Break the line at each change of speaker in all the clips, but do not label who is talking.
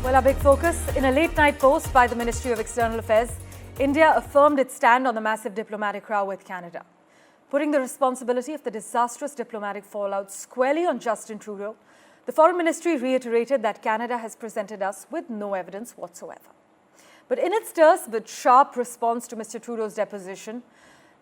Well, our big focus in a late-night post by the Ministry of External Affairs, India affirmed its stand on the massive diplomatic row with Canada, putting the responsibility of the disastrous diplomatic fallout squarely on Justin Trudeau. The Foreign Ministry reiterated that Canada has presented us with no evidence whatsoever. But in its terse but sharp response to Mr. Trudeau's deposition,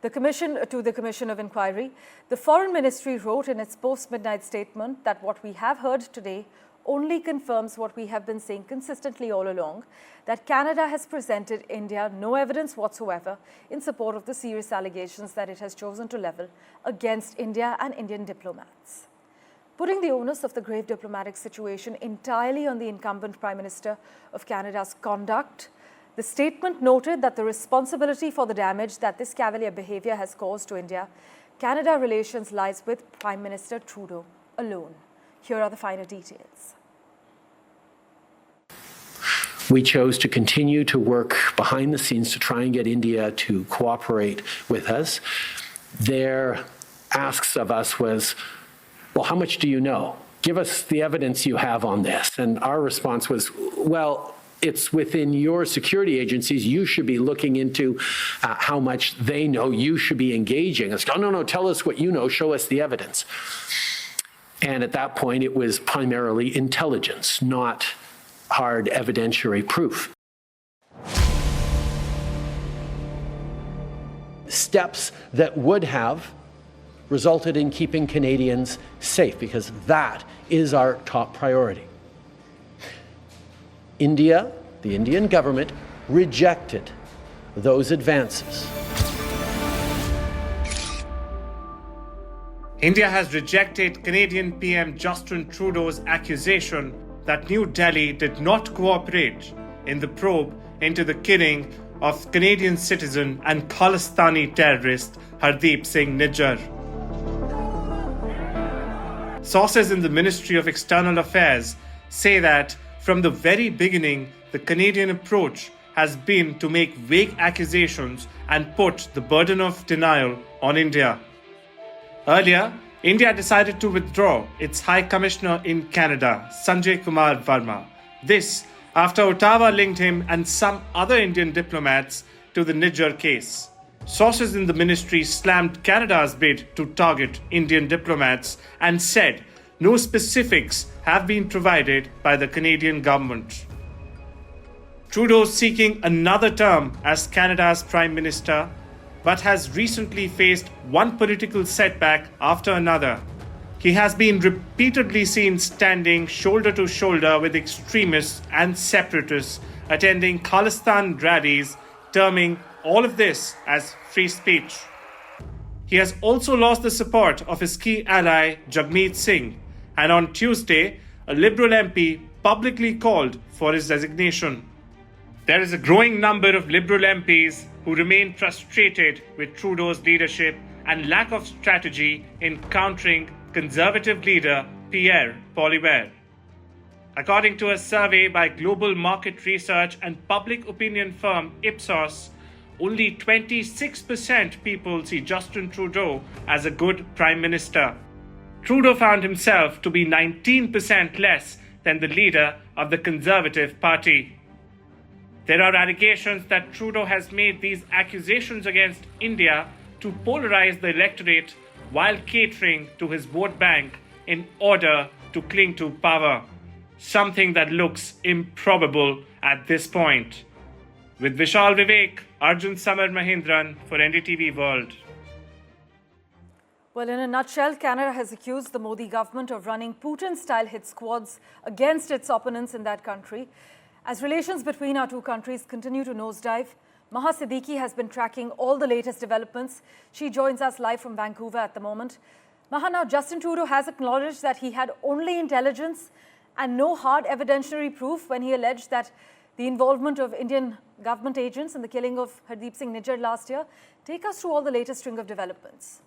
the Commission of Inquiry, the Foreign Ministry wrote in its post-midnight statement that what we have heard today only confirms what we have been saying consistently all along, that Canada has presented India no evidence whatsoever in support of the serious allegations that it has chosen to level against India and Indian diplomats. Putting the onus of the grave diplomatic situation entirely on the incumbent Prime Minister of Canada's conduct, the statement noted that the responsibility for the damage that this cavalier behavior has caused to India-Canada relations lies with Prime Minister Trudeau alone. Here are the finer details.
We chose to continue to work behind the scenes to try and get India to cooperate with us. Their asks of us was, well, how much do you know? Give us the evidence you have on this. And our response was, well, it's within your security agencies. You should be looking into how much they know. You should be engaging. It's, oh, no, tell us what you know. Show us the evidence. And at that point, it was primarily intelligence, not hard evidentiary proof. Steps that would have resulted in keeping Canadians safe, because that is our top priority. India, the Indian government, rejected those advances.
India has rejected Canadian PM Justin Trudeau's accusation that New Delhi did not cooperate in the probe into the killing of Canadian citizen and Khalistani terrorist Hardeep Singh Nijjar. Sources in the Ministry of External Affairs say that from the very beginning, the Canadian approach has been to make vague accusations and put the burden of denial on India. Earlier, India decided to withdraw its High Commissioner in Canada, Sanjay Kumar Verma. This after Ottawa linked him and some other Indian diplomats to the Nijjar case. Sources in the ministry slammed Canada's bid to target Indian diplomats and said no specifics have been provided by the Canadian government. Trudeau seeking another term as Canada's Prime Minister, but has recently faced one political setback after another. He has been repeatedly seen standing shoulder to shoulder with extremists and separatists, attending Khalistan rallies, terming all of this as free speech. He has also lost the support of his key ally Jagmeet Singh, and on Tuesday, a Liberal MP publicly called for his resignation. There is a growing number of Liberal MPs who remain frustrated with Trudeau's leadership and lack of strategy in countering Conservative leader Pierre Poilievre. According to a survey by global market research and public opinion firm Ipsos, only 26% people see Justin Trudeau as a good Prime Minister. Trudeau found himself to be 19% less than the leader of the Conservative Party. There are allegations that Trudeau has made these accusations against India to polarize the electorate while catering to his vote bank in order to cling to power, something that looks improbable at this point. With Vishal Vivek, Arjun Samar Mahindran for NDTV World.
Well, in a nutshell, Canada has accused the Modi government of running Putin-style hit squads against its opponents in that country. As relations between our two countries continue to nosedive, Maha Siddiqui has been tracking all the latest developments. She joins us live from Vancouver at the moment. Maha, now Justin Trudeau has acknowledged that he had only intelligence and no hard evidentiary proof when he alleged that the involvement of Indian government agents in the killing of Hardeep Singh Nijjar last year. Take us through all the latest string of developments.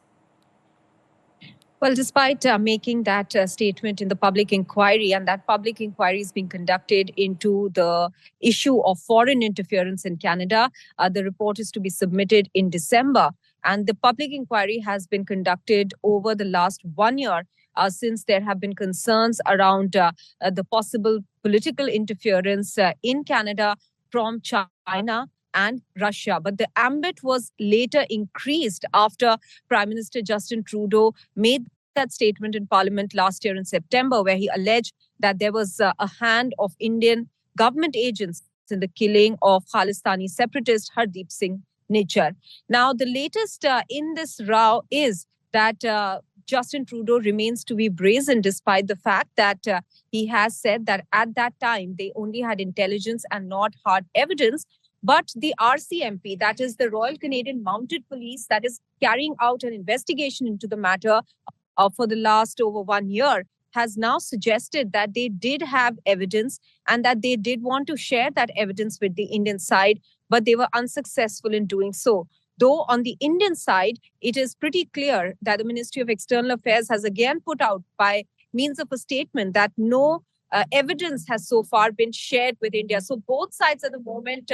Well, despite making that statement in the public inquiry, and that public inquiry is being conducted into the issue of foreign interference in Canada, the report is to be submitted in December. And the public inquiry has been conducted over the last 1 year since there have been concerns around the possible political interference in Canada from China and Russia. But the ambit was later increased after Prime Minister Justin Trudeau made that statement in Parliament last year in September, where he alleged that there was a hand of Indian government agents in the killing of Khalistani separatist Hardeep Singh Nijjar. Now, the latest in this row is that Justin Trudeau remains to be brazen, despite the fact that he has said that at that time they only had intelligence and not hard evidence. But the RCMP, that is the Royal Canadian Mounted Police, that is carrying out an investigation into the matter for the last over 1 year, has now suggested that they did have evidence and that they did want to share that evidence with the Indian side, but they were unsuccessful in doing so. Though on the Indian side, it is pretty clear that the Ministry of External Affairs has again put out by means of a statement that no evidence has so far been shared with India. So both sides at the moment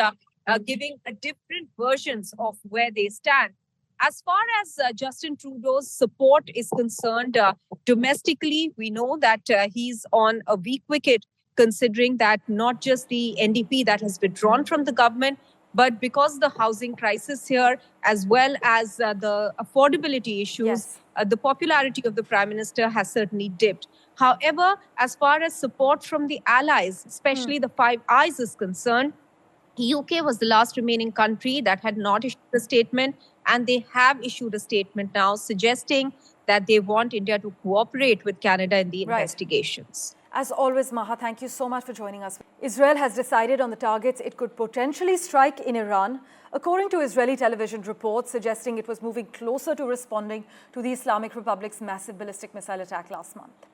giving different versions of where they stand. As far as Justin Trudeau's support is concerned, domestically, we know that he's on a weak wicket, considering that not just the NDP that has withdrawn from the government, but because of the housing crisis here, as well as the affordability issues, the popularity of the Prime Minister has certainly dipped. However, as far as support from the allies, especially the Five Eyes is concerned, UK was the last remaining country that had not issued a statement, and they have issued a statement now suggesting that they want India to cooperate with Canada in the investigations.
As always, Maha, thank you so much for joining us. Israel has decided on the targets it could potentially strike in Iran, according to Israeli television reports suggesting it was moving closer to responding to the Islamic Republic's massive ballistic missile attack last month.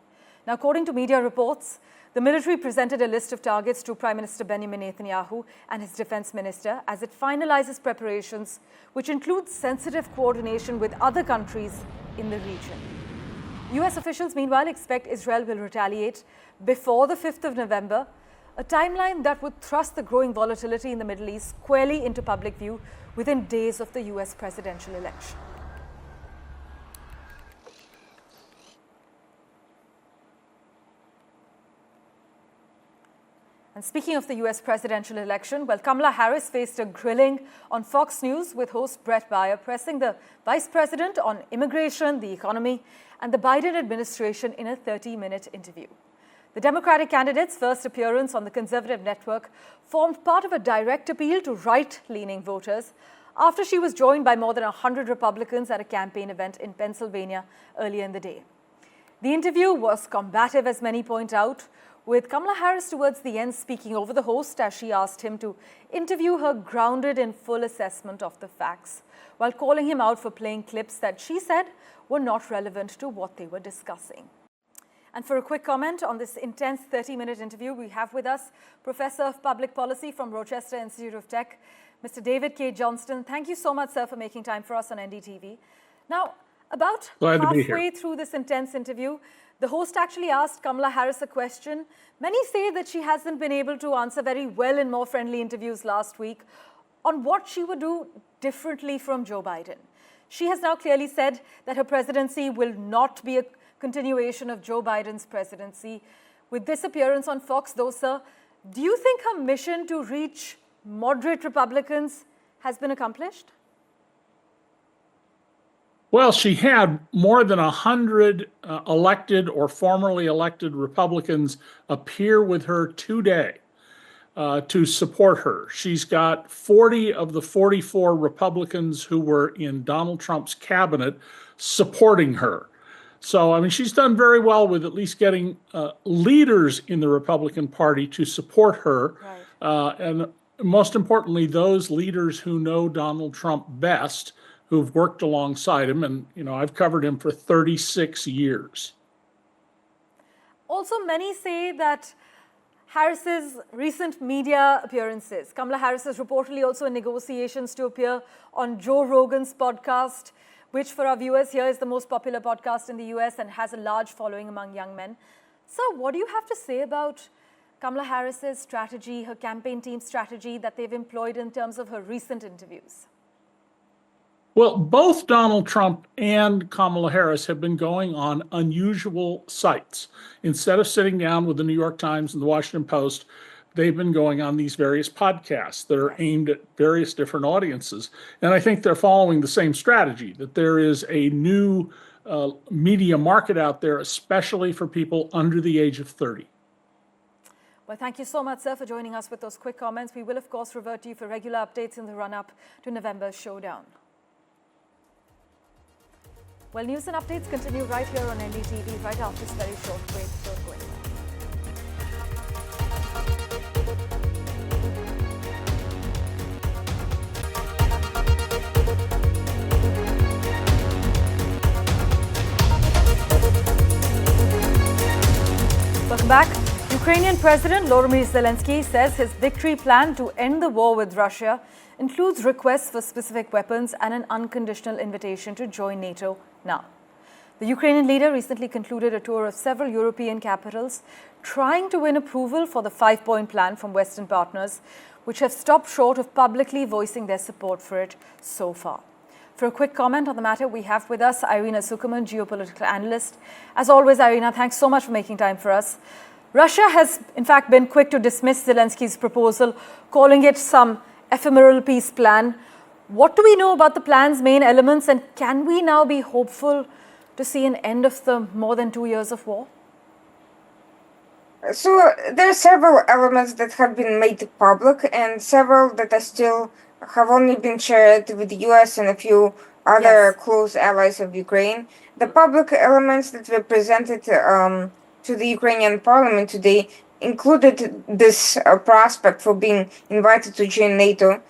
Now, according to media reports, the military presented a list of targets to Prime Minister Benjamin Netanyahu and his defense minister as it finalizes preparations, which includes sensitive coordination with other countries in the region. US officials, meanwhile, expect Israel will retaliate before the 5th of November, a timeline that would thrust the growing volatility in the Middle East squarely into public view within days of the US presidential election. And speaking of the US presidential election, well, Kamala Harris faced a grilling on Fox News with host Brett Baier pressing the vice president on immigration, the economy, and the Biden administration in a 30-minute interview. The Democratic candidate's first appearance on the conservative network formed part of a direct appeal to right-leaning voters after she was joined by more than 100 Republicans at a campaign event in Pennsylvania earlier in the day. The interview was combative, as many point out, with Kamala Harris towards the end speaking over the host as she asked him to interview her grounded in full assessment of the facts, while calling him out for playing clips that she said were not relevant to what they were discussing. And for a quick comment on this intense 30-minute interview, we have with us Professor of Public Policy from Rochester Institute of Tech, Mr. David K. Johnston. Thank you so much, sir, for making time for us on NDTV. Now, about halfway through this intense interview, the host actually asked Kamala Harris a question. Many say that she hasn't been able to answer very well in more friendly interviews last week on what she would do differently from Joe Biden. She has now clearly said that her presidency will not be a continuation of Joe Biden's presidency. With this appearance on Fox, though, sir, do you think her mission to reach moderate Republicans has been accomplished?
Well, she had more than 100 elected or formerly elected Republicans appear with her today to support her. She's got 40 of the 44 Republicans who were in Donald Trump's cabinet supporting her. So, I mean, she's done very well with at least getting leaders in the Republican Party to support her. Right. And most importantly, those leaders who know Donald Trump best, who've worked alongside him. And, you know, I've covered him for 36 years.
Also, many say that Harris's recent media appearances, Kamala Harris is reportedly also in negotiations to appear on Joe Rogan's podcast, which for our viewers here is the most popular podcast in the US and has a large following among young men. So what do you have to say about Kamala Harris's strategy, her campaign team's strategy that they've employed in terms of her recent interviews?
Well, both Donald Trump and Kamala Harris have been going on unusual sites. Instead of sitting down with the New York Times and the Washington Post, they've been going on these various podcasts that are aimed at various different audiences. And I think they're following the same strategy, that there is a new media market out there, especially for people under the age of 30.
Well, thank you so much, sir, for joining us with those quick comments. We will, of course, revert to you for regular updates in the run-up to November's showdown. Well, news and updates continue right here on NDTV right after this very short break. Don't go anywhere. Welcome back. Ukrainian President Volodymyr Zelensky says his victory plan to end the war with Russia includes requests for specific weapons and an unconditional invitation to join NATO now. The Ukrainian leader recently concluded a tour of several European capitals, trying to win approval for the 5-point plan from Western partners, which have stopped short of publicly voicing their support for it so far. For a quick comment on the matter, we have with us Irina Sukuman, geopolitical analyst. As always, Irina, thanks so much for making time for us. Russia has, in fact, been quick to dismiss Zelensky's proposal, calling it some ephemeral peace plan. What do we know about the plan's main elements, and can we now be hopeful to see an end of the more than 2 years of war?
So there are several elements that have been made public and several that are still have only been shared with the US and a few other close allies of Ukraine. The public elements that were presented to the Ukrainian parliament today included this prospect for being invited to join NATO.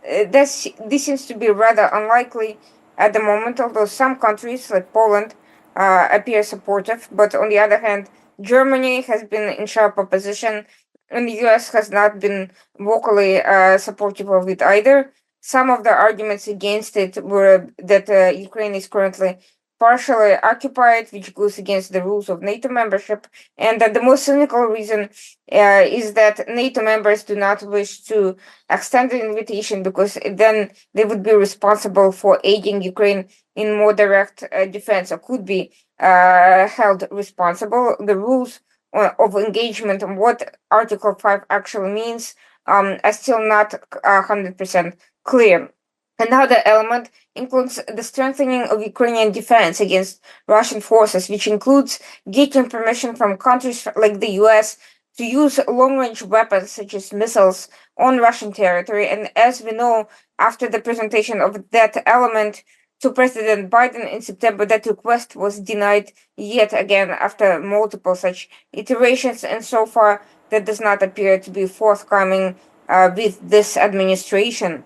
This seems to be rather unlikely at the moment, although some countries like Poland appear supportive. But on the other hand, Germany has been in sharp opposition, and the US has not been vocally supportive of it either. Some of the arguments against it were that Ukraine is currently partially occupied, which goes against the rules of NATO membership, and that the most cynical reason is that NATO members do not wish to extend the invitation because then they would be responsible for aiding Ukraine in more direct defense, or could be held responsible. The rules of engagement and what Article 5 actually means are still not 100% clear. Another element includes the strengthening of Ukrainian defense against Russian forces, which includes getting permission from countries like the US to use long-range weapons such as missiles on Russian territory. And as we know, after the presentation of that element to President Biden in September, that request was denied yet again after multiple such iterations, and so far that does not appear to be forthcoming with this administration.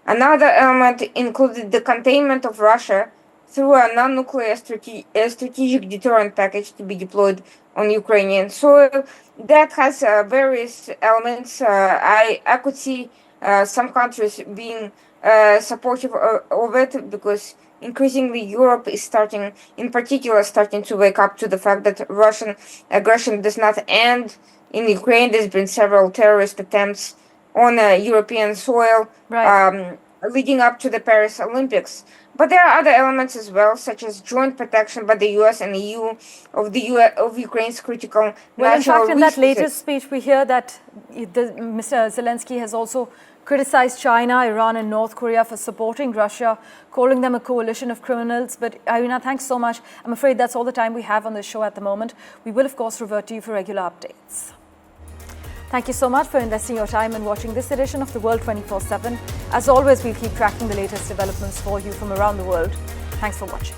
Another element included the containment of Russia through a non-nuclear strategic deterrent package to be deployed on Ukrainian soil. That has various elements. I could see some countries being supportive of it because increasingly Europe is starting to wake up to the fact that Russian aggression does not end in Ukraine. There's been several terrorist attempts on European soil, leading up to the Paris Olympics. But there are other elements as well, such as joint protection by the US and EU of Ukraine's critical
well,
natural
in fact, in that
resources.
latest speech, we hear that Mr. Zelensky has also criticized China, Iran, and North Korea for supporting Russia, calling them a coalition of criminals. But Irina, thanks so much. I'm afraid that's all the time we have on this show at the moment. We will, of course, revert to you for regular updates. Thank you so much for investing your time and watching this edition of The World 24/7. As always, we'll keep tracking the latest developments for you from around the world. Thanks for watching.